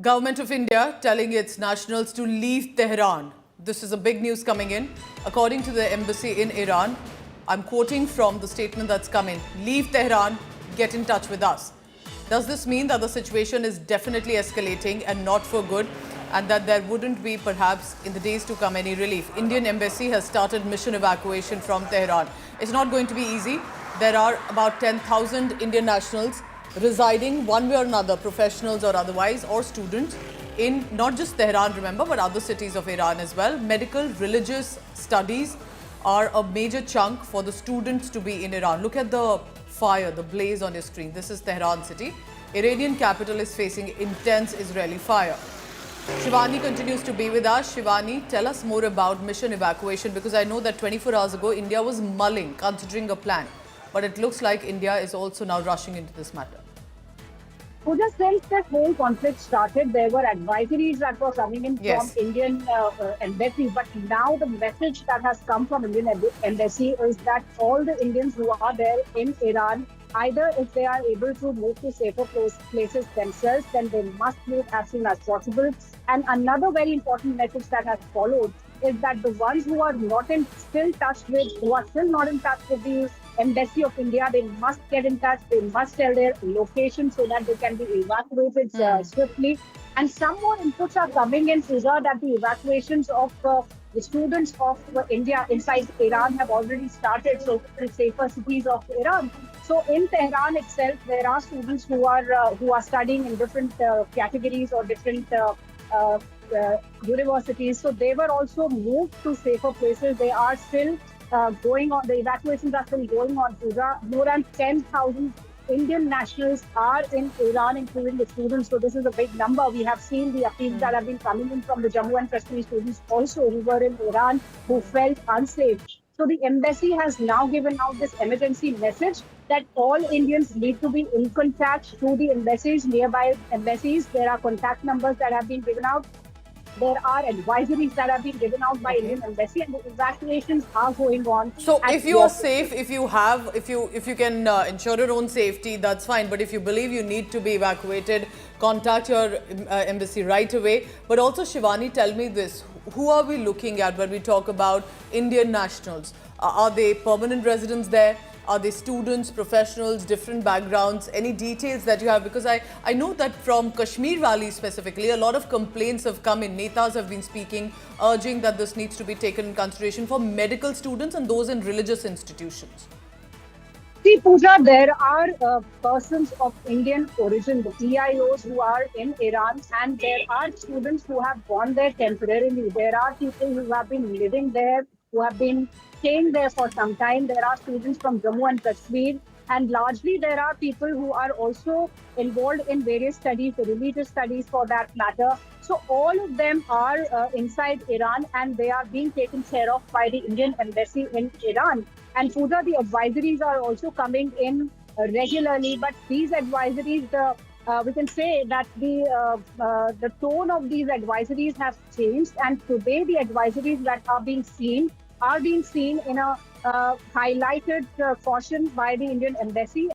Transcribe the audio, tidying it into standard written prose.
Government of India telling its nationals to leave Tehran. This is a big news coming in. According to the embassy in Iran, I'm quoting from the statement that's come in. Leave Tehran, get in touch with us. Does this mean that the situation is definitely escalating and not for good, and that there wouldn't be perhaps in the days to come any relief? Indian embassy has started mission evacuation from Tehran. It's not going to be easy. There are about 10,000 Indian nationals residing one way or another, professionals or otherwise, or students, in not just Tehran, remember, but other cities of Iran as well. Medical, religious studies are a major chunk for the students to be in Iran. Look at the fire, the blaze on your screen. This is Tehran city. Iranian capital is facing intense Israeli fire. Shivani continues to be with us. Shivani, tell us more about mission evacuation, because I know that 24 hours ago, India was mulling, considering a plan. But it looks like India is also now rushing into this matter. Pooja, since the whole conflict started, there were advisories that were coming in from Indian embassy. But now the message that has come from Indian embassy is that all the Indians who are there in Iran, either if they are able to move to safer places themselves, then they must move as soon as possible. And another very important message that has followed is that the ones who are not in still touch with, who are still not in touch with the Embassy of India, they must get in touch. They must tell their location so that they can be evacuated swiftly. And some more inputs are coming in, Suza, that the evacuations of the students of India inside Iran have already started. So the safer cities of Iran. So in Tehran itself, there are students who are studying in different categories or different universities. So they were also moved to safer places. They are still going on. The evacuations are still going on, Pooja. More than 10,000 Indian nationals are in Iran, including the students. So this is a big number. We have seen the appeals that have been coming in from the Jammu and Kashmir students also who were in Iran, who felt unsafe. So the embassy has now given out this emergency message that all Indians need to be in contact through the embassies, nearby embassies. There are contact numbers that have been given out. There are advisories that have been given out by Indian embassy, and the evacuations are going on. So if you are safe, if you can ensure your own safety, that's fine. But if you believe you need to be evacuated, contact your embassy right away. But also, Shivani, tell me this. Who are we looking at when we talk about Indian nationals? Are they permanent residents there? Are they students, professionals, different backgrounds? Any details that you have? Because I know that from Kashmir Valley specifically, a lot of complaints have come in. Netas have been speaking, urging that this needs to be taken in consideration for medical students and those in religious institutions. See, Pooja, there are persons of Indian origin, the PIOs, who are in Iran, and there are students who have gone there temporarily. There are people who have been living there, who have been staying there for some time. There are students from Jammu and Kashmir, and largely there are people who are also involved in various studies, religious studies for that matter. So all of them are inside Iran, and they are being taken care of by the Indian embassy in Iran. And Pooja, the advisories are also coming in regularly, but these advisories, we can say that the tone of these advisories have changed, and today the advisories that are being seen in a highlighted caution by the Indian embassy.